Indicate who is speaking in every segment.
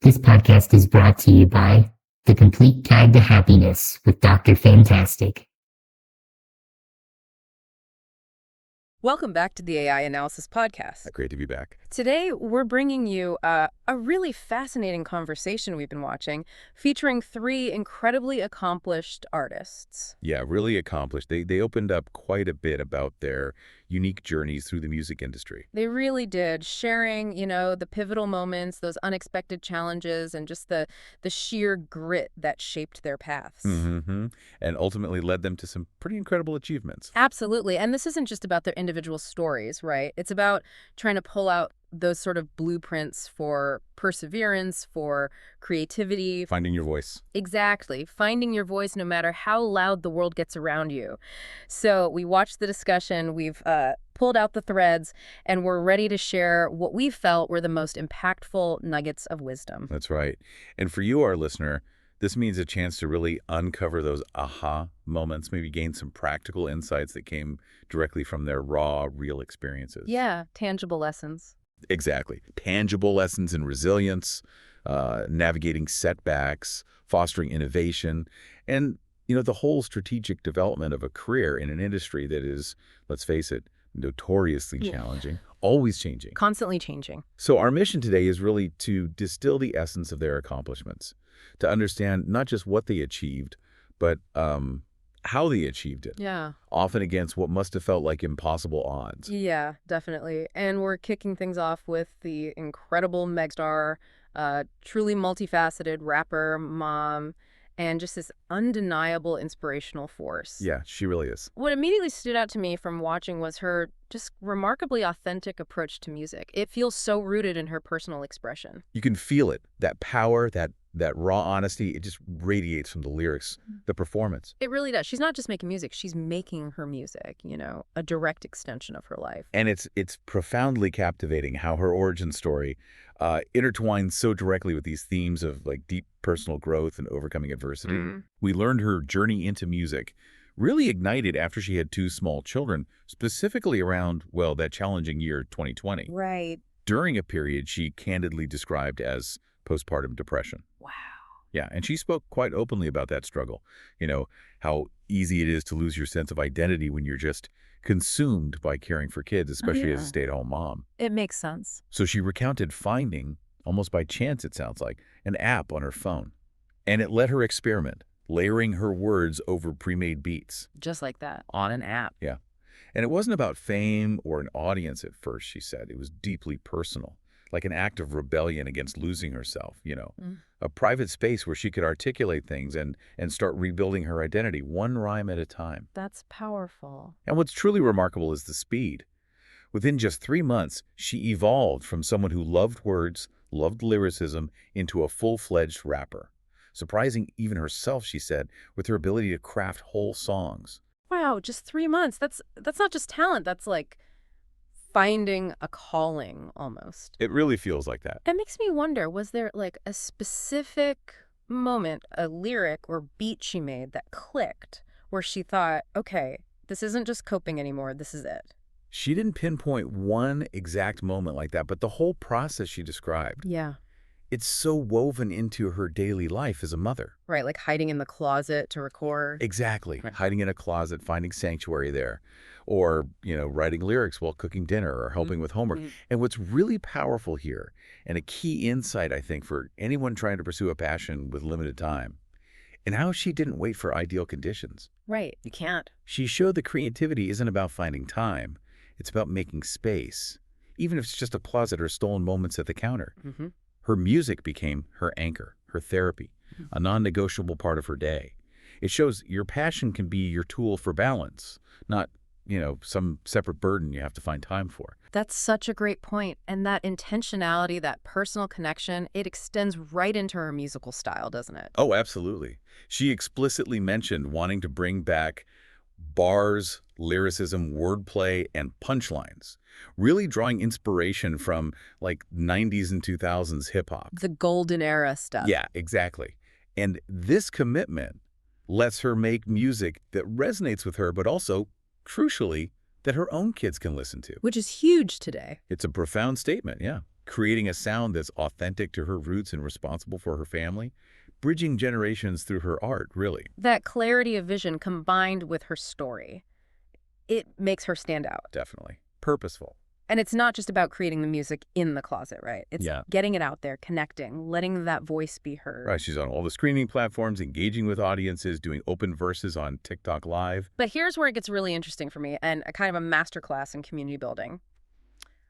Speaker 1: This podcast is brought to you by The Complete Guide to Happiness with Dr. Fantastic.
Speaker 2: Welcome back to the AI Analysis Podcast.
Speaker 3: Great to be back.
Speaker 2: Today, we're bringing you a really fascinating conversation we've been watching, featuring three incredibly accomplished artists.
Speaker 3: Yeah, really accomplished. They opened up quite a bit about their unique journeys through the music industry.
Speaker 2: They really did, sharing, the pivotal moments, those unexpected challenges, and just the sheer grit that shaped their paths.
Speaker 3: And ultimately led them to some pretty incredible achievements.
Speaker 2: Absolutely. And this isn't just about their individual stories, right? It's about trying to pull out those sort of blueprints for perseverance, for creativity.
Speaker 3: Finding your voice.
Speaker 2: Exactly. Finding your voice no matter how loud the world gets around you. So we watched the discussion, we've pulled out the threads, and we're ready to share what we felt were the most impactful nuggets of wisdom.
Speaker 3: That's right. And for you, our listener, this means a chance to really uncover those aha moments, maybe gain some practical insights that came directly from their raw, real experiences.
Speaker 2: Yeah, tangible lessons.
Speaker 3: Exactly. Tangible lessons in resilience, navigating setbacks, fostering innovation, and, the whole strategic development of a career in an industry that is, let's face it, notoriously challenging, always changing.
Speaker 2: Constantly changing.
Speaker 3: So our mission today is really to distill the essence of their accomplishments, to understand not just what they achieved, but how they achieved it.
Speaker 2: Yeah.
Speaker 3: Often against what must have felt like impossible odds.
Speaker 2: Yeah, definitely. And we're kicking things off with the incredible Megstar, truly multifaceted rapper, mom, and just this undeniable inspirational force.
Speaker 3: Yeah, she really is.
Speaker 2: What immediately stood out to me from watching was her just remarkably authentic approach to music. It feels so rooted in her personal expression.
Speaker 3: You can feel it, that power, that raw honesty. It just radiates from the lyrics, the performance.
Speaker 2: It really does. She's not just making music, she's making her music, a direct extension of her life.
Speaker 3: And it's profoundly captivating how her origin story intertwines so directly with these themes of deep personal growth and overcoming adversity. We learned her journey into music really ignited after she had two small children, specifically around, that challenging year 2020.
Speaker 2: Right.
Speaker 3: During a period she candidly described as postpartum depression.
Speaker 2: Wow.
Speaker 3: Yeah, and she spoke quite openly about that struggle. How easy it is to lose your sense of identity when you're just consumed by caring for kids, especially as a stay-at-home mom.
Speaker 2: It makes sense.
Speaker 3: So she recounted finding, almost by chance it sounds like, an app on her phone. And it let her experiment, layering her words over pre-made beats.
Speaker 2: Just like that, on an app.
Speaker 3: Yeah. And it wasn't about fame or an audience at first, she said. It was deeply personal, like an act of rebellion against losing herself, a private space where she could articulate things and start rebuilding her identity, one rhyme at a time.
Speaker 2: That's powerful.
Speaker 3: And what's truly remarkable is the speed. Within just 3 months, she evolved from someone who loved words, loved lyricism, into a full-fledged rapper. Surprising even herself, she said, with her ability to craft whole songs.
Speaker 2: Wow, just 3 months. That's not just talent. That's like finding a calling almost.
Speaker 3: It really feels like that.
Speaker 2: It makes me wonder, was there a specific moment, a lyric or beat she made that clicked where she thought, okay, this isn't just coping anymore, this is it?
Speaker 3: She didn't pinpoint one exact moment like that, but the whole process she described.
Speaker 2: Yeah.
Speaker 3: It's so woven into her daily life as a mother.
Speaker 2: Right, like hiding in the closet to record.
Speaker 3: Exactly.
Speaker 2: Right.
Speaker 3: Hiding in a closet, finding sanctuary there. Or, writing lyrics while cooking dinner or helping with homework. And what's really powerful here, and a key insight, I think, for anyone trying to pursue a passion with limited time, and how she didn't wait for ideal conditions.
Speaker 2: Right, you can't.
Speaker 3: She showed that creativity isn't about finding time. It's about making space, even if it's just a closet or stolen moments at the counter. Her music became her anchor, her therapy, a non-negotiable part of her day. It shows your passion can be your tool for balance, not, some separate burden you have to find time for.
Speaker 2: That's such a great point. And that intentionality, that personal connection, it extends right into her musical style, doesn't it?
Speaker 3: Oh, absolutely. She explicitly mentioned wanting to bring back bars, lyricism, wordplay, and punchlines, really drawing inspiration from 90s and 2000s hip-hop.
Speaker 2: The golden era stuff.
Speaker 3: Yeah, exactly. And this commitment lets her make music that resonates with her, but also, crucially, that her own kids can listen to.
Speaker 2: Which is huge today.
Speaker 3: It's a profound statement, yeah. creating a sound that's authentic to her roots and responsible for her family, bridging generations through her art, really.
Speaker 2: That clarity of vision combined with her story, it makes her stand out.
Speaker 3: Definitely. Purposeful.
Speaker 2: And it's not just about creating the music in the closet, right? It's
Speaker 3: Yeah.
Speaker 2: getting it out there, connecting, letting that voice be heard.
Speaker 3: Right, she's on all the streaming platforms, engaging with audiences, doing open verses on TikTok Live.
Speaker 2: But here's where it gets really interesting for me, and a kind of a masterclass in community building.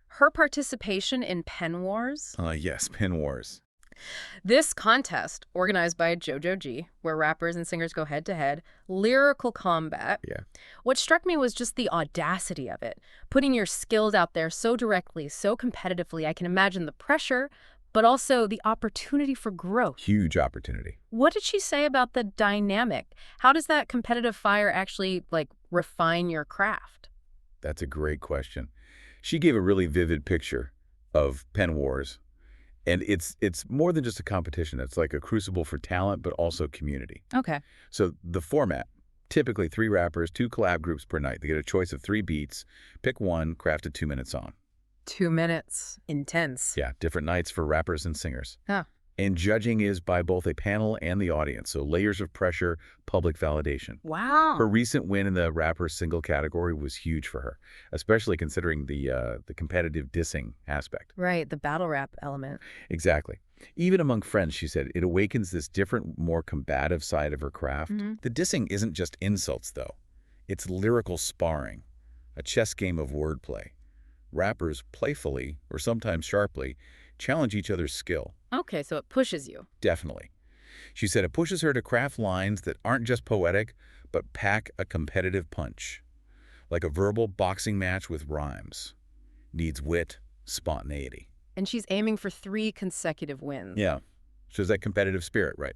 Speaker 2: Her participation in Pen Wars.
Speaker 3: Yes, Pen Wars.
Speaker 2: This contest, organized by JoJo G, where rappers and singers go head-to-head, lyrical combat.
Speaker 3: Yeah.
Speaker 2: What struck me was just the audacity of it. Putting your skills out there so directly, so competitively. I can imagine the pressure, but also the opportunity for growth.
Speaker 3: Huge opportunity.
Speaker 2: What did she say about the dynamic? How does that competitive fire actually, refine your craft?
Speaker 3: That's a great question. She gave a really vivid picture of Pen Wars. And it's more than just a competition. It's like a crucible for talent, but also community.
Speaker 2: Okay.
Speaker 3: So the format, typically 3 rappers, 2 collab groups per night. They get a choice of 3 beats, pick one, craft a 2-minute song.
Speaker 2: 2 minutes. Intense.
Speaker 3: Yeah, different nights for rappers and singers.
Speaker 2: Huh.
Speaker 3: And judging is by both a panel and the audience. So layers of pressure, public validation.
Speaker 2: Wow.
Speaker 3: Her recent win in the rapper single category was huge for her, especially considering the competitive dissing aspect.
Speaker 2: Right, the battle rap element.
Speaker 3: Exactly. Even among friends, she said, it awakens this different, more combative side of her craft. The dissing isn't just insults, though. It's lyrical sparring, a chess game of wordplay. Rappers playfully, or sometimes sharply, challenge each other's skill.
Speaker 2: Okay, so it pushes you.
Speaker 3: Definitely. She said it pushes her to craft lines that aren't just poetic, but pack a competitive punch. Like a verbal boxing match with rhymes. Needs wit, spontaneity.
Speaker 2: And she's aiming for 3 consecutive wins.
Speaker 3: Yeah. So there's that competitive spirit, right?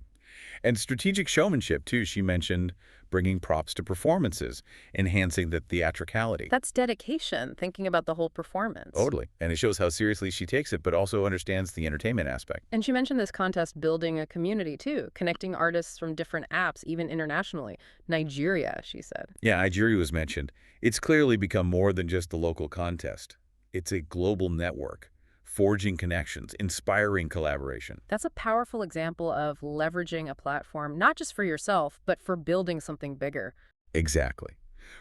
Speaker 3: And strategic showmanship, too. She mentioned bringing props to performances, enhancing the theatricality.
Speaker 2: That's dedication, thinking about the whole performance.
Speaker 3: Totally. And it shows how seriously she takes it, but also understands the entertainment aspect.
Speaker 2: And she mentioned this contest building a community, too, connecting artists from different apps, even internationally. Nigeria, she said.
Speaker 3: Yeah, Nigeria was mentioned. It's clearly become more than just a local contest. It's a global network, forging connections, inspiring collaboration.
Speaker 2: That's a powerful example of leveraging a platform, not just for yourself, but for building something bigger.
Speaker 3: Exactly.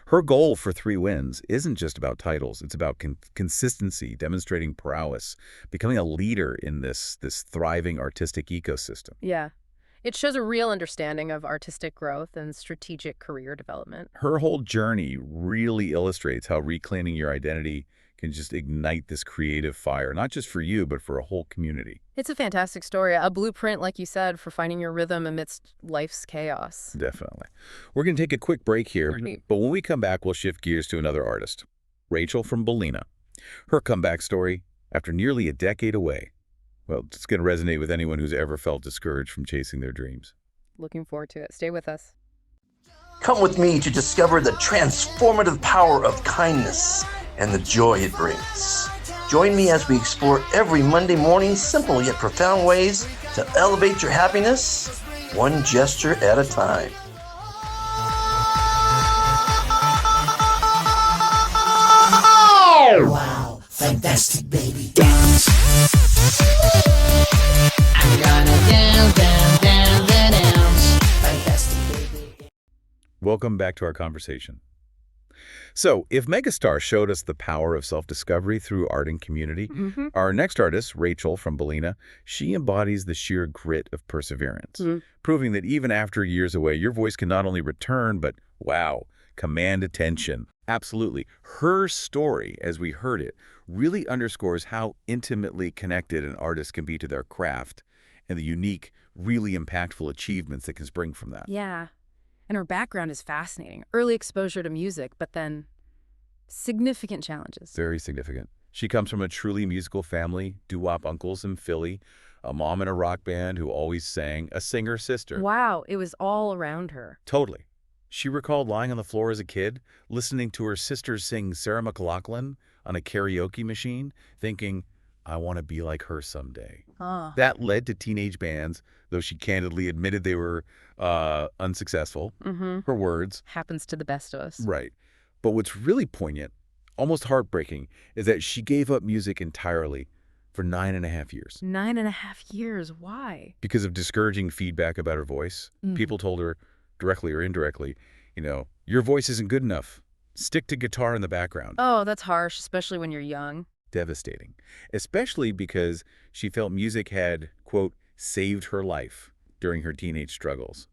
Speaker 3: Her goal for 3 wins isn't just about titles. It's about consistency, demonstrating prowess, becoming a leader in this thriving artistic ecosystem.
Speaker 2: Yeah. It shows a real understanding of artistic growth and strategic career development.
Speaker 3: Her whole journey really illustrates how reclaiming your identity can just ignite this creative fire, not just for you, but for a whole community.
Speaker 2: It's a fantastic story, a blueprint, like you said, for finding your rhythm amidst life's chaos.
Speaker 3: Definitely. We're going to take a quick break here, but when we come back, we'll shift gears to another artist, Rachel from Valaina. Her comeback story, after nearly a decade away, well, it's going to resonate with anyone who's ever felt discouraged from chasing their dreams.
Speaker 2: Looking forward to it. Stay with us.
Speaker 4: Come with me to discover the transformative power of kindness and the joy it brings. Join me as we explore every Monday morning simple yet profound ways to elevate your happiness, one gesture at a time.
Speaker 5: Wow, fantastic baby. Dance. I'm gonna dance. Fantastic baby.
Speaker 3: Welcome back to our conversation. So, if Megstar showed us the power of self-discovery through art and community, our next artist, Rachel from Valaina, she embodies the sheer grit of perseverance, proving that even after years away, your voice can not only return, but, wow, command attention. Absolutely. Her story, as we heard it, really underscores how intimately connected an artist can be to their craft and the unique, really impactful achievements that can spring from that.
Speaker 2: Yeah. And her background is fascinating. Early exposure to music, but then significant challenges.
Speaker 3: Very significant. She comes from a truly musical family, doo-wop uncles in Philly, a mom in a rock band who always sang, a singer sister.
Speaker 2: Wow, it was all around her.
Speaker 3: Totally. She recalled lying on the floor as a kid, listening to her sisters sing Sarah McLachlan on a karaoke machine, thinking, I want to be like her someday. That led to teenage bands, though she candidly admitted they were unsuccessful. Her words.
Speaker 2: Happens to the best of us.
Speaker 3: Right. But what's really poignant, almost heartbreaking, is that she gave up music entirely for 9.5 years.
Speaker 2: 9.5 years. Why?
Speaker 3: Because of discouraging feedback about her voice. People told her, directly or indirectly, your voice isn't good enough. Stick to guitar in the background.
Speaker 2: Oh, that's harsh, especially when you're young.
Speaker 3: Devastating. Especially because she felt music had, quote, saved her life during her teenage struggles.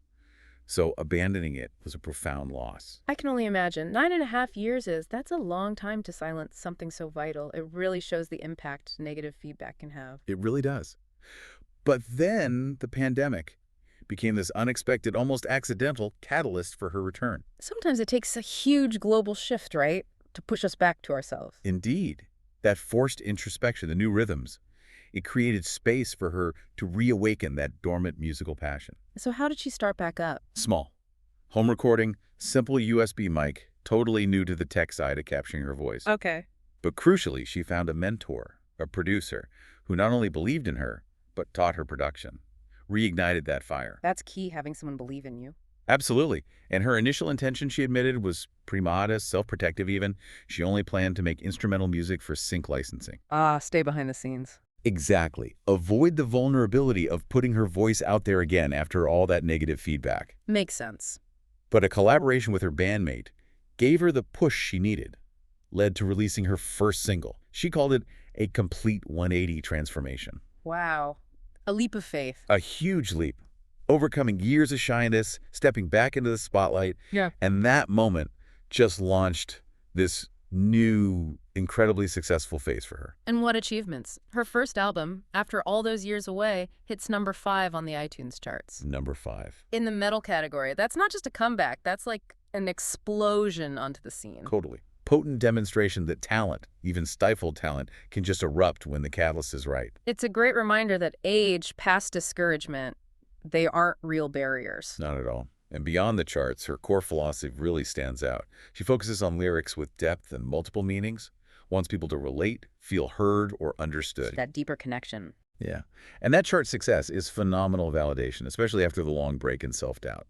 Speaker 3: So abandoning it was a profound loss.
Speaker 2: I can only imagine. 9.5 years that's a long time to silence something so vital. It really shows the impact negative feedback can have.
Speaker 3: It really does. But then the pandemic became this unexpected, almost accidental catalyst for her return.
Speaker 2: Sometimes it takes a huge global shift, right, to push us back to ourselves.
Speaker 3: Indeed. That forced introspection, the new rhythms, it created space for her to reawaken that dormant musical passion.
Speaker 2: So how did she start back up?
Speaker 3: Small. Home recording, simple USB mic, totally new to the tech side of capturing her voice.
Speaker 2: Okay.
Speaker 3: But crucially, she found a mentor, a producer, who not only believed in her, but taught her production. Reignited that fire.
Speaker 2: That's key, having someone believe in you.
Speaker 3: Absolutely. And her initial intention, she admitted, was pretty modest, self-protective even. She only planned to make instrumental music for sync licensing.
Speaker 2: Stay behind the scenes.
Speaker 3: Exactly. Avoid the vulnerability of putting her voice out there again after all that negative feedback.
Speaker 2: Makes sense.
Speaker 3: But a collaboration with her bandmate gave her the push she needed, led to releasing her first single. She called it a complete 180 transformation.
Speaker 2: Wow. A leap of faith.
Speaker 3: A huge leap. Overcoming years of shyness, stepping back into the spotlight.
Speaker 2: Yeah.
Speaker 3: And that moment just launched this new, incredibly successful phase for her.
Speaker 2: And what achievements. Her first album, after all those years away, hits #5 on the iTunes charts.
Speaker 3: Number 5.
Speaker 2: In the metal category. That's not just a comeback. That's like an explosion onto the scene.
Speaker 3: Totally. Potent demonstration that talent, even stifled talent, can just erupt when the catalyst is right.
Speaker 2: It's a great reminder that age, past discouragement, they aren't real barriers.
Speaker 3: Not at all. And beyond the charts, her core philosophy really stands out. She focuses on lyrics with depth and multiple meanings, wants people to relate, feel heard, or understood.
Speaker 2: That deeper connection.
Speaker 3: Yeah. And that chart success is phenomenal validation, especially after the long break and self-doubt.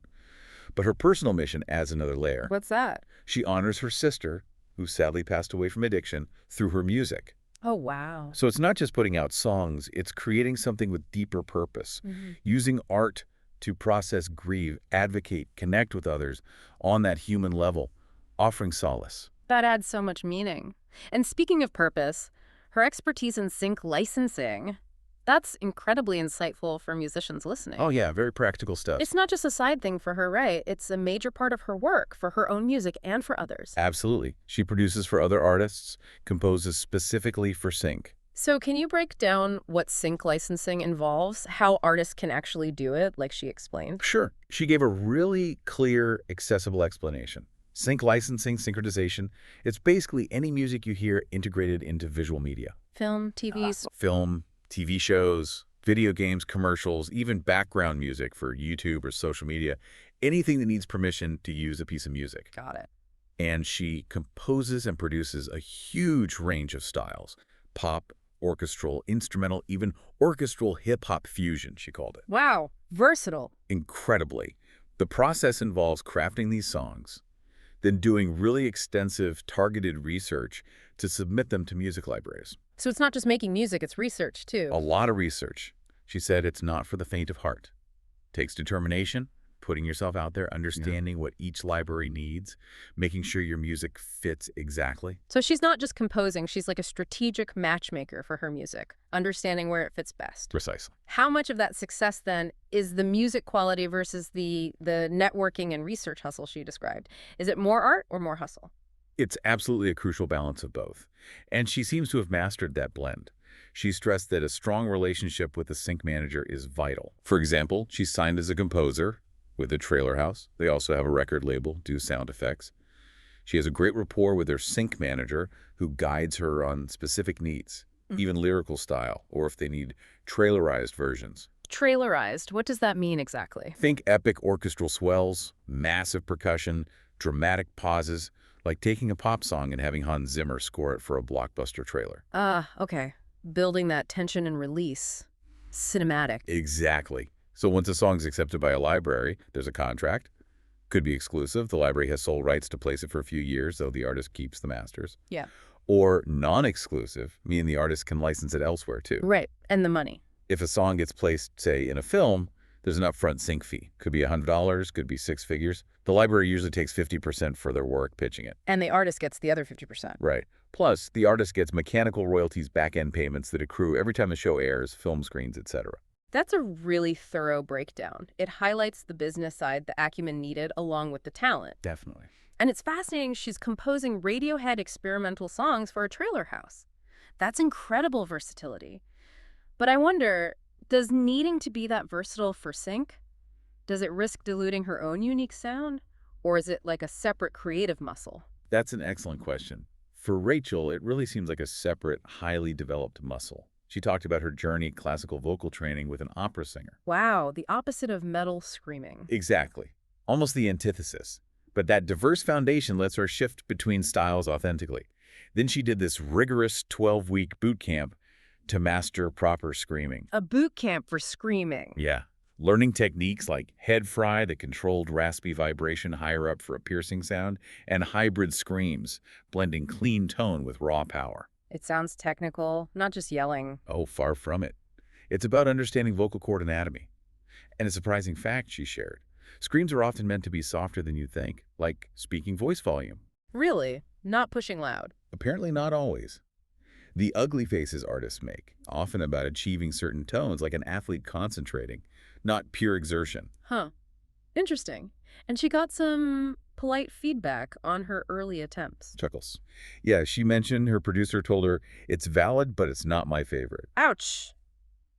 Speaker 3: But her personal mission adds another layer.
Speaker 2: What's that?
Speaker 3: She honors her sister, who sadly passed away from addiction, through her music.
Speaker 2: Oh, wow.
Speaker 3: So it's not just putting out songs, it's creating something with deeper purpose, using art to process grief, advocate, connect with others on that human level, offering solace.
Speaker 2: That adds so much meaning. And speaking of purpose, her expertise in sync licensing, that's incredibly insightful for musicians listening.
Speaker 3: Oh yeah, very practical stuff.
Speaker 2: It's not just a side thing for her, right? It's a major part of her work for her own music and for others.
Speaker 3: Absolutely. She produces for other artists, composes specifically for sync.
Speaker 2: So can you break down what sync licensing involves, how artists can actually do it, like she explained?
Speaker 3: Sure. She gave a really clear, accessible explanation. Sync licensing, synchronization, it's basically any music you hear integrated into visual media.
Speaker 2: Film, TVs.
Speaker 3: Film, TV shows, video games, commercials, even background music for YouTube or social media, anything that needs permission to use a piece of music.
Speaker 2: Got it.
Speaker 3: And she composes and produces a huge range of styles. Pop, orchestral, instrumental, even orchestral hip-hop fusion, she called it.
Speaker 2: Wow, versatile.
Speaker 3: Incredibly. The process involves crafting these songs, then doing really extensive, targeted research to submit them to music libraries.
Speaker 2: So it's not just making music, it's research, too.
Speaker 3: A lot of research. She said it's not for the faint of heart. Takes determination, putting yourself out there, understanding what each library needs, making sure your music fits exactly.
Speaker 2: So she's not just composing, she's like a strategic matchmaker for her music, understanding where it fits best.
Speaker 3: Precisely.
Speaker 2: How much of that success, then, is the music quality versus the networking and research hustle she described? Is it more art or more hustle?
Speaker 3: It's absolutely a crucial balance of both. And she seems to have mastered that blend. She stressed that a strong relationship with the sync manager is vital. For example, she's signed as a composer with a trailer house. They also have a record label, do sound effects. She has a great rapport with her sync manager who guides her on specific needs, even lyrical style, or if they need trailerized versions.
Speaker 2: Trailerized, what does that mean exactly?
Speaker 3: Think epic orchestral swells, massive percussion, dramatic pauses, like taking a pop song and having Hans Zimmer score it for a blockbuster trailer.
Speaker 2: Okay. Building that tension and release. Cinematic.
Speaker 3: Exactly. So once a song's accepted by a library, there's a contract. Could be exclusive. The library has sole rights to place it for a few years, though the artist keeps the masters.
Speaker 2: Yeah.
Speaker 3: Or non-exclusive, meaning the artist can license it elsewhere too.
Speaker 2: Right, and the money.
Speaker 3: If a song gets placed, say, in a film, there's an upfront sync fee. Could be $100, could be six figures. The library usually takes 50% for their work pitching it.
Speaker 2: And the artist gets the other 50%.
Speaker 3: Right. Plus, the artist gets mechanical royalties back-end payments that accrue every time the show airs, film screens, etc.
Speaker 2: That's a really thorough breakdown. It highlights the business side the acumen needed along with the talent.
Speaker 3: Definitely.
Speaker 2: And it's fascinating she's composing Radiohead experimental songs for a trailer house. That's incredible versatility. But I wonder, does needing to be that versatile for sync? Does it risk diluting her own unique sound? Or is it like a separate creative muscle?
Speaker 3: That's an excellent question. For Rachel, it really seems like a separate, highly developed muscle. She talked about her journey classical vocal training with an opera singer.
Speaker 2: Wow, the opposite of metal screaming.
Speaker 3: Exactly. Almost the antithesis. But that diverse foundation lets her shift between styles authentically. Then she did this rigorous 12-week boot camp to master proper screaming.
Speaker 2: A boot camp for screaming.
Speaker 3: Yeah. Learning techniques like head fry, the controlled raspy vibration higher up for a piercing sound, and hybrid screams, blending clean tone with raw power.
Speaker 2: It sounds technical, not just yelling.
Speaker 3: Oh, far from it. It's about understanding vocal cord anatomy. And a surprising fact she shared. Screams are often meant to be softer than you think, like speaking voice volume.
Speaker 2: Really? Not pushing loud.
Speaker 3: Apparently not always. The ugly faces artists make, often about achieving certain tones like an athlete concentrating, not pure exertion.
Speaker 2: Huh. Interesting. And she got some polite feedback on her early attempts.
Speaker 3: Chuckles. Yeah, she mentioned her producer told her, it's valid, but it's not my favorite.
Speaker 2: Ouch.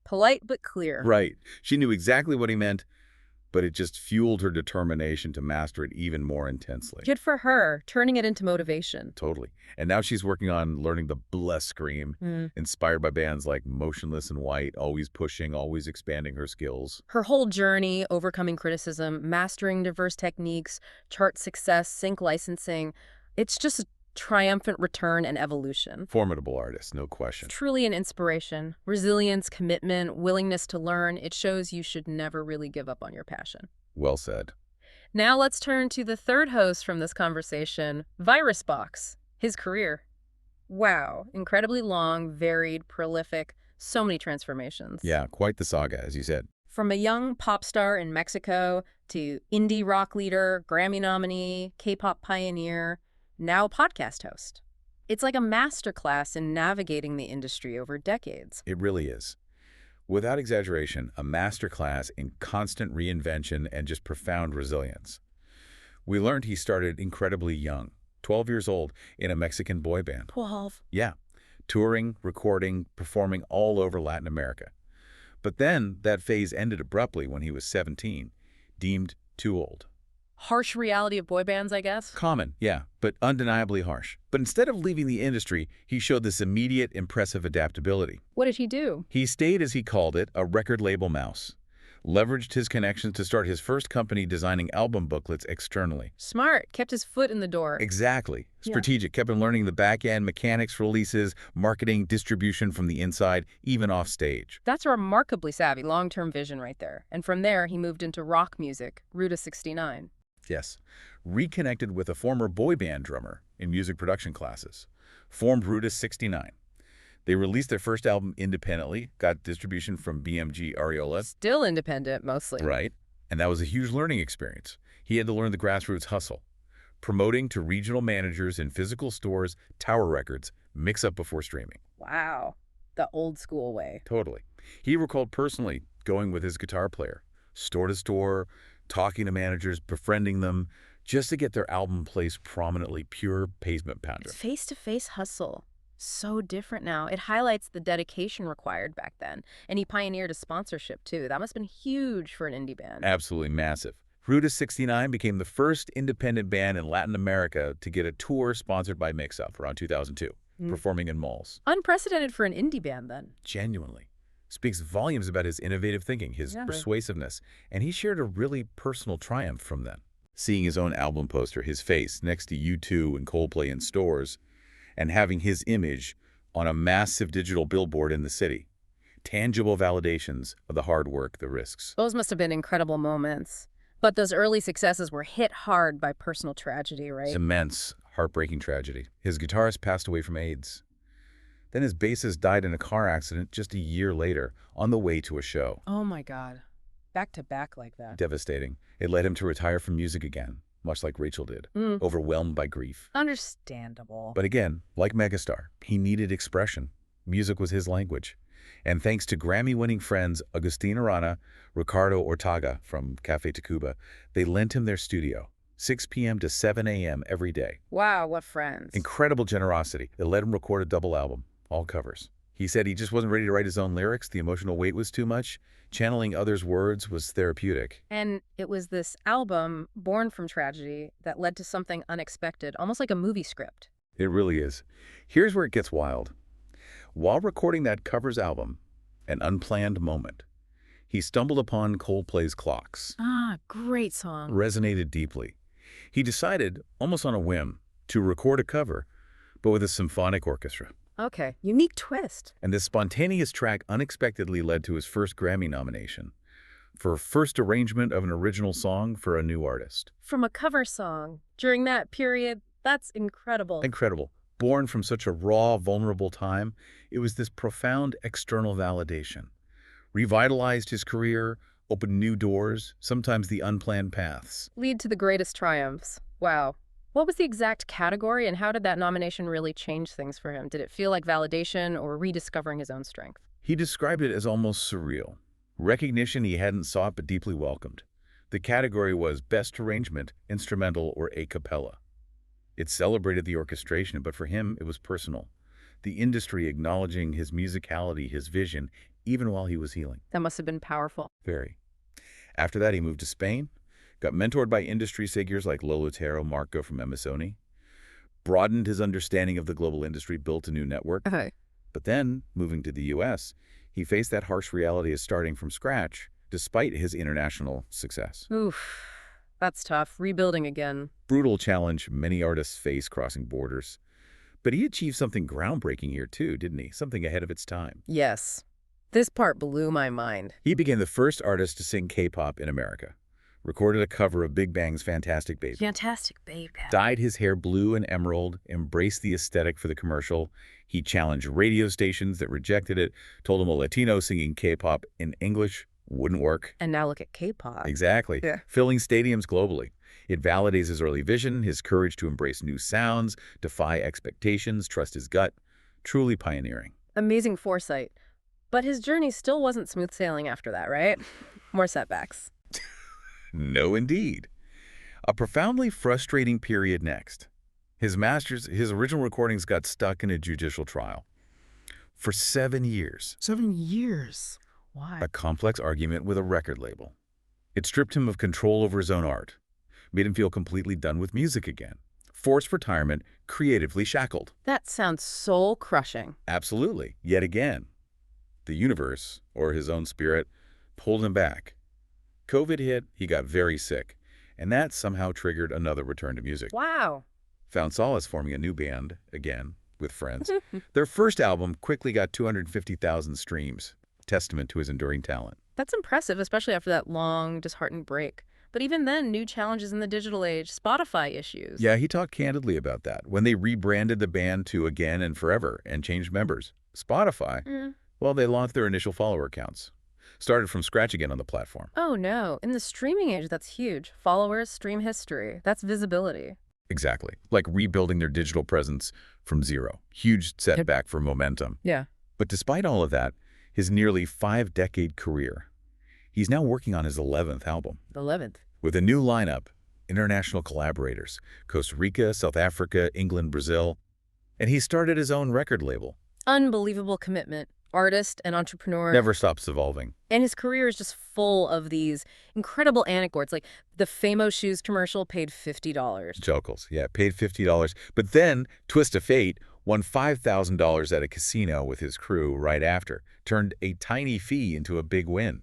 Speaker 2: Polite but clear.
Speaker 3: Right. She knew exactly what he meant, but it just fueled her determination to master it even more intensely.
Speaker 2: Good for her, turning it into motivation.
Speaker 3: Totally. And now she's working on learning the bless scream, inspired by bands like Motionless in White, always pushing, always expanding her skills.
Speaker 2: Her whole journey, overcoming criticism, mastering diverse techniques, chart success, sync licensing, it's just a triumphant return and evolution.
Speaker 3: Formidable artist, no question.
Speaker 2: Truly an inspiration. Resilience, commitment, willingness to learn. It shows you should never really give up on your passion.
Speaker 3: Well said.
Speaker 2: Now let's turn to the third host from this conversation, Virusbox, his career. Wow, incredibly long, varied, prolific, so many transformations.
Speaker 3: Yeah, quite the saga, as you said.
Speaker 2: From a young pop star in Mexico to indie rock leader, Grammy nominee, K-pop pioneer, now podcast host. It's like a masterclass in navigating the industry over decades.
Speaker 3: It really is. Without exaggeration, a masterclass in constant reinvention and just profound resilience. We learned he started incredibly young, 12 years old, in a Mexican boy band.
Speaker 2: 12.
Speaker 3: Yeah, touring, recording, performing all over Latin America. But then that phase ended abruptly when he was 17, deemed too old.
Speaker 2: Harsh reality of boy bands, I guess?
Speaker 3: Common, yeah, but undeniably harsh. But instead of leaving the industry, he showed this immediate, impressive adaptability.
Speaker 2: What did he do?
Speaker 3: He stayed, as he called it, a record label mouse. Leveraged his connections to start his first company designing album booklets externally.
Speaker 2: Smart. Kept his foot in the door.
Speaker 3: Exactly. Strategic. Kept him learning the back-end mechanics, releases, marketing, distribution from the inside, even off stage.
Speaker 2: That's a remarkably savvy long-term vision right there. And from there, he moved into rock music, Ruta 69.
Speaker 3: Yes. Reconnected with a former boy band drummer in music production classes. Formed Ruta 69. They released their first album independently, got distribution from BMG Areola.
Speaker 2: Still independent, mostly.
Speaker 3: Right. And that was a huge learning experience. He had to learn the grassroots hustle. Promoting to regional managers in physical stores, Tower Records, mix up before streaming.
Speaker 2: Wow. The old school way.
Speaker 3: Totally. He recalled personally going with his guitar player, store to store, talking to managers, befriending them, just to get their album placed prominently, pure pavement pounder.
Speaker 2: It's face-to-face hustle. So different now. It highlights the dedication required back then. And he pioneered a sponsorship, too. That must have been huge for an indie band.
Speaker 3: Absolutely massive. Ruta 69 became the first independent band in Latin America to get a tour sponsored by Megstar around 2002, performing in malls.
Speaker 2: Unprecedented for an indie band, then.
Speaker 3: Genuinely. Speaks volumes about his innovative thinking, his persuasiveness, and he shared a really personal triumph from that. Seeing his own album poster, his face, next to U2 and Coldplay in stores, and having his image on a massive digital billboard in the city. Tangible validations of the hard work, the risks.
Speaker 2: Those must have been incredible moments. But those early successes were hit hard by personal tragedy, right?
Speaker 3: Immense, Heartbreaking tragedy. His guitarist passed away from AIDS. Then his bassist died in a car accident just a year later on the way to a show.
Speaker 2: Oh my God. Back to back like that.
Speaker 3: Devastating. It led him to retire from music again, much like Rachel did, overwhelmed by grief.
Speaker 2: Understandable.
Speaker 3: But again, like Megastar, he needed expression. Music was his language. And thanks to Grammy-winning friends Agustin Arana, Ricardo Ortega from Café Tacuba, they lent him their studio, 6 p.m. to 7 a.m. every day.
Speaker 2: Wow, what friends.
Speaker 3: Incredible generosity. It let him record a double album, all covers. He said he just wasn't ready to write his own lyrics. The emotional weight was too much. Channeling others' words was therapeutic.
Speaker 2: And it was this album, born from tragedy, that led to something unexpected, almost like a movie script.
Speaker 3: It really is. Here's where it gets wild. While recording that covers album, an unplanned moment, he stumbled upon Coldplay's Clocks.
Speaker 2: Ah, great song.
Speaker 3: Resonated deeply. He decided, almost on a whim, to record a cover, but with a symphonic orchestra.
Speaker 2: Okay, unique twist.
Speaker 3: And this spontaneous track unexpectedly led to his first Grammy nomination for first arrangement of an original song for a new artist.
Speaker 2: From a cover song, during that period, that's incredible.
Speaker 3: Incredible. Born from such a raw, vulnerable time, it was this profound external validation. Revitalized his career, opened new doors, sometimes the unplanned paths.
Speaker 2: Lead to the greatest triumphs. Wow. What was the exact category, and how did that nomination really change things for him? Did it feel like validation or rediscovering his own strength?
Speaker 3: He described it as almost surreal. Recognition he hadn't sought but deeply welcomed. The category was Best Arrangement, Instrumental, or A Cappella. It celebrated the orchestration, but for him it was personal. The industry acknowledging his musicality, his vision, even while he was healing.
Speaker 2: That must have been powerful.
Speaker 3: Very. After that, he moved to Spain, got mentored by industry figures like Lolo Tero Marco from Emisoni, broadened his understanding of the global industry, built a new network.
Speaker 2: Okay.
Speaker 3: But then, moving to the U.S., he faced that harsh reality of starting from scratch, despite his international success.
Speaker 2: Oof. That's tough. Rebuilding again.
Speaker 3: Brutal challenge many artists face crossing borders. But he achieved something groundbreaking here too, didn't he? Something ahead of its time.
Speaker 2: Yes. This part blew my mind.
Speaker 3: He became the first artist to sing K-pop in America. Recorded a cover of Big Bang's Fantastic Baby.
Speaker 2: Fantastic Baby.
Speaker 3: Dyed his hair blue and emerald, embraced the aesthetic for the commercial. He challenged radio stations that rejected it, told them a Latino singing K-pop in English wouldn't work.
Speaker 2: And now look at K-pop.
Speaker 3: Exactly.
Speaker 2: Yeah.
Speaker 3: Filling stadiums globally. It validates his early vision, his courage to embrace new sounds, defy expectations, trust his gut. Truly pioneering.
Speaker 2: Amazing foresight. But his journey still wasn't smooth sailing after that, right? More setbacks.
Speaker 3: No, indeed. A profoundly frustrating period next. His original recordings got stuck in a judicial trial. For 7 years.
Speaker 2: 7 years? Why?
Speaker 3: A complex argument with a record label. It stripped him of control over his own art. Made him feel completely done with music again. Forced retirement, creatively shackled.
Speaker 2: That sounds soul-crushing.
Speaker 3: Absolutely. Yet again, the universe, or his own spirit, pulled him back. COVID hit, he got very sick, and that somehow triggered another return to music.
Speaker 2: Wow.
Speaker 3: Found solace forming a new band, again, with friends. Their first album quickly got 250,000 streams, testament to his enduring talent.
Speaker 2: That's impressive, especially after that long, disheartened break. But even then, new challenges in the digital age, Spotify issues.
Speaker 3: Yeah, he talked candidly about that. When they rebranded the band to Again and Forever and changed members, Spotify, well, they launched their initial follower counts. Started from scratch again on the platform.
Speaker 2: Oh no, in the streaming age, that's huge. Followers, stream history, that's visibility.
Speaker 3: Exactly. Like rebuilding their digital presence from zero. Huge setback for momentum.
Speaker 2: Yeah.
Speaker 3: But despite all of that, his nearly 5-decade career, he's now working on his 11th album.
Speaker 2: The 11th.
Speaker 3: With a new lineup, international collaborators, Costa Rica, South Africa, England, Brazil, and he started his own record label.
Speaker 2: Unbelievable commitment. Artist and entrepreneur.
Speaker 3: Never stops evolving.
Speaker 2: And his career is just full of these incredible anecdotes, like the Famo Shoes commercial paid $50.
Speaker 3: Jokels, yeah, paid $50. But then, twist of fate, won $5,000 at a casino with his crew right after. Turned a tiny fee into a big win.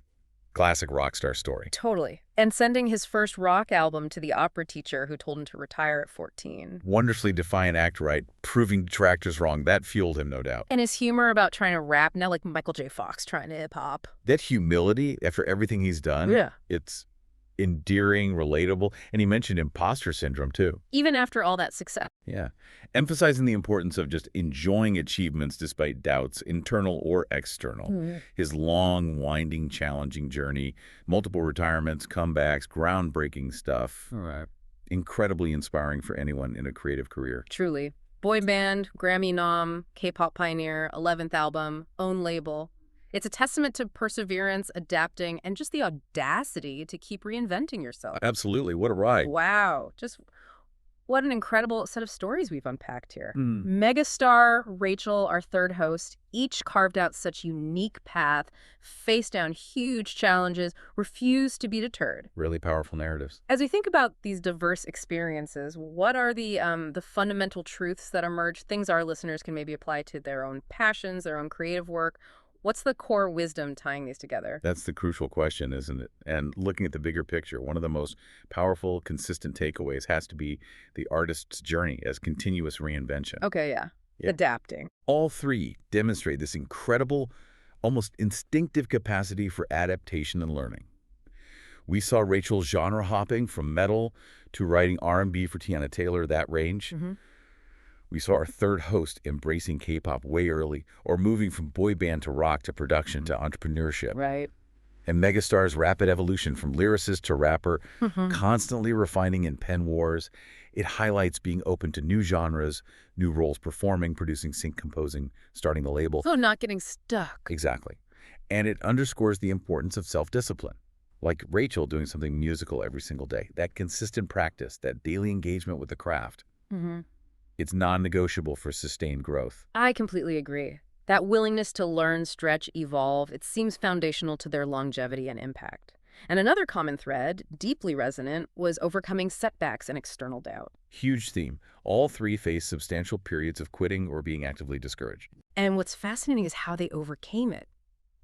Speaker 3: Classic rock star story.
Speaker 2: Totally. And sending his first rock album to the opera teacher who told him to retire at 14.
Speaker 3: Wondrously defiant act right, proving detractors wrong. That fueled him, no doubt.
Speaker 2: And his humor about trying to rap, now like Michael J. Fox trying to hip-hop.
Speaker 3: That humility after everything he's done,
Speaker 2: Yeah.
Speaker 3: it's endearing, relatable, and he mentioned imposter syndrome too.
Speaker 2: Even after all that success.
Speaker 3: Yeah. Emphasizing the importance of just enjoying achievements despite doubts, internal or external. His long, winding, challenging journey, multiple retirements, comebacks, groundbreaking stuff.
Speaker 6: All right.
Speaker 3: Incredibly inspiring for anyone in a creative career.
Speaker 2: Truly. Boy band, Grammy nom, K-pop pioneer, 11th album, own label. It's a testament to perseverance, adapting, and just the audacity to keep reinventing yourself.
Speaker 3: Absolutely. What a ride.
Speaker 2: Wow. Just what an incredible set of stories we've unpacked here. Megastar, Rachel, our third host, each carved out such unique path, faced down huge challenges, refused to be deterred.
Speaker 3: Really powerful narratives.
Speaker 2: As we think about these diverse experiences, what are the fundamental truths that emerge, things our listeners can maybe apply to their own passions, their own creative work? What's the core wisdom tying these together?
Speaker 3: That's the crucial question, isn't it? And looking at the bigger picture, one of the most powerful, consistent takeaways has to be the artist's journey as continuous reinvention.
Speaker 2: Okay, yeah. Adapting.
Speaker 3: All three demonstrate this incredible, almost instinctive capacity for adaptation and learning. We saw Rachel genre hopping from metal to writing R&B for Tiana Taylor, that range. We saw our third host embracing K-pop way early, or moving from boy band to rock to production to entrepreneurship.
Speaker 2: Right.
Speaker 3: And Megastar's rapid evolution from lyricist to rapper, constantly refining in pen wars. It highlights being open to new genres, new roles performing, producing, sync, composing, starting the label.
Speaker 2: So not getting stuck.
Speaker 3: Exactly. And it underscores the importance of self-discipline. Like Rachel doing something musical every single day. That consistent practice, that daily engagement with the craft. It's non-negotiable for sustained growth.
Speaker 2: I completely agree. That willingness to learn, stretch, evolve, it seems foundational to their longevity and impact. And another common thread, deeply resonant, was overcoming setbacks and external doubt.
Speaker 3: Huge theme. All three face substantial periods of quitting or being actively discouraged.
Speaker 2: And what's fascinating is how they overcame it.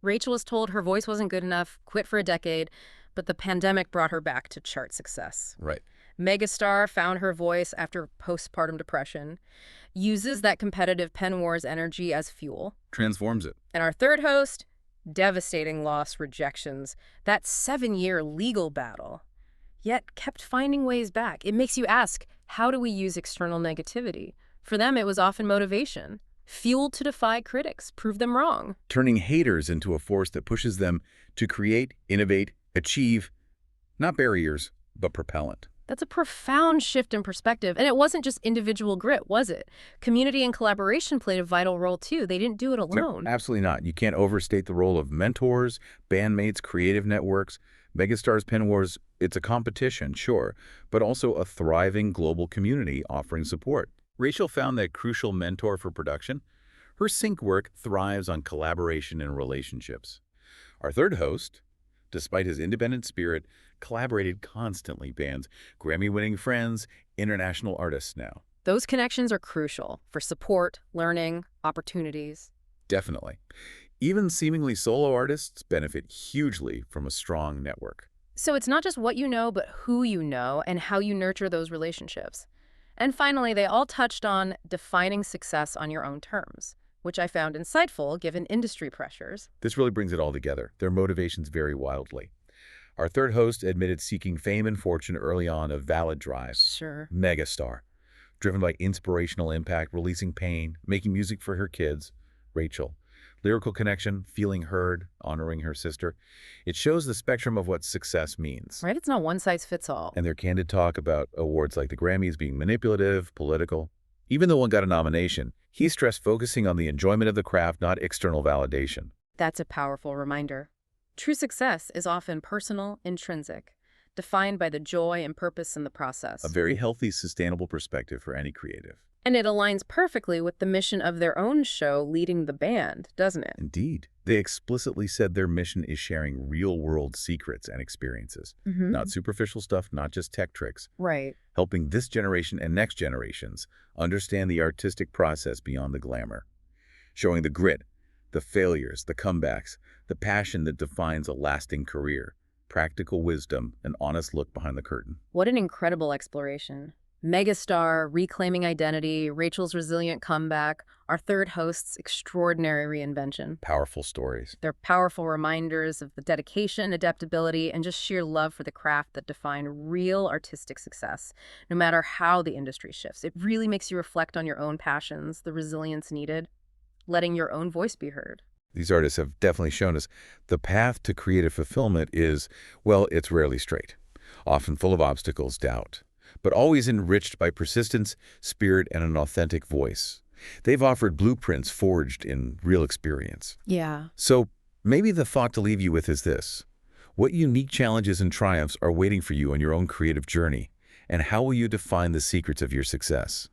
Speaker 2: Rachel was told her voice wasn't good enough, quit for a decade, but the pandemic brought her back to chart success.
Speaker 3: Right.
Speaker 2: Megastar found her voice after postpartum depression, uses that competitive pen wars energy as fuel.
Speaker 3: Transforms it.
Speaker 2: And our third host, devastating loss, rejections, that 7-year legal battle, yet kept finding ways back. It makes you ask, how do we use external negativity? For them, it was often motivation, fuel to defy critics, prove them wrong.
Speaker 3: Turning haters into a force that pushes them to create, innovate, achieve, not barriers, but propellant.
Speaker 2: That's a profound shift in perspective. And it wasn't just individual grit, was it? Community and collaboration played a vital role, too. They didn't do it alone.
Speaker 3: No, absolutely not. You can't overstate the role of mentors, bandmates, creative networks. Megastar's Pen Wars, it's a competition, sure, but also a thriving global community offering support. Rachel found that crucial mentor for production. Her sync work thrives on collaboration and relationships. Our third host, despite his independent spirit, collaborated constantly, bands, Grammy-winning friends, international artists now.
Speaker 2: Those connections are crucial for support, learning, opportunities.
Speaker 3: Definitely. Even seemingly solo artists benefit hugely from a strong network.
Speaker 2: So it's not just what you know, but who you know and how you nurture those relationships. And finally, they all touched on defining success on your own terms, which I found insightful given industry pressures.
Speaker 3: This really brings it all together. Their motivations vary wildly. Our third host admitted seeking fame and fortune early on a valid drive.
Speaker 2: Sure.
Speaker 3: Megastar, driven by inspirational impact, releasing pain, making music for her kids. Rachel, lyrical connection, feeling heard, honoring her sister. It shows the spectrum of what success means.
Speaker 2: Right? It's not one size fits all.
Speaker 3: And their candid talk about awards like the Grammys being manipulative, political. Even though one got a nomination, he stressed focusing on the enjoyment of the craft, not external validation.
Speaker 2: That's a powerful reminder. True success is often personal, intrinsic, defined by the joy and purpose in the process.
Speaker 3: A very healthy, sustainable perspective for any creative.
Speaker 2: And it aligns perfectly with the mission of their own show, leading the band, doesn't it?
Speaker 3: Indeed. They explicitly said their mission is sharing real-world secrets and experiences. Not superficial stuff, not just tech tricks.
Speaker 2: Right.
Speaker 3: Helping this generation and next generations understand the artistic process beyond the glamour. Showing the grit, the failures, the comebacks, the passion that defines a lasting career, practical wisdom, an honest look behind the curtain.
Speaker 2: What an incredible exploration. Megastar, reclaiming identity, Rachel's resilient comeback, our third host's extraordinary reinvention.
Speaker 3: Powerful stories.
Speaker 2: They're powerful reminders of the dedication, adaptability, and just sheer love for the craft that define real artistic success, no matter how the industry shifts. It really makes you reflect on your own passions, the resilience needed, letting your own voice be heard.
Speaker 3: These artists have definitely shown us the path to creative fulfillment is, well, it's rarely straight, often full of obstacles, doubt, but always enriched by persistence, spirit, and an authentic voice. They've offered blueprints forged in real experience.
Speaker 2: Yeah.
Speaker 3: So maybe the thought to leave you with is this. What unique challenges and triumphs are waiting for you on your own creative journey, and how will you define the secrets of your success?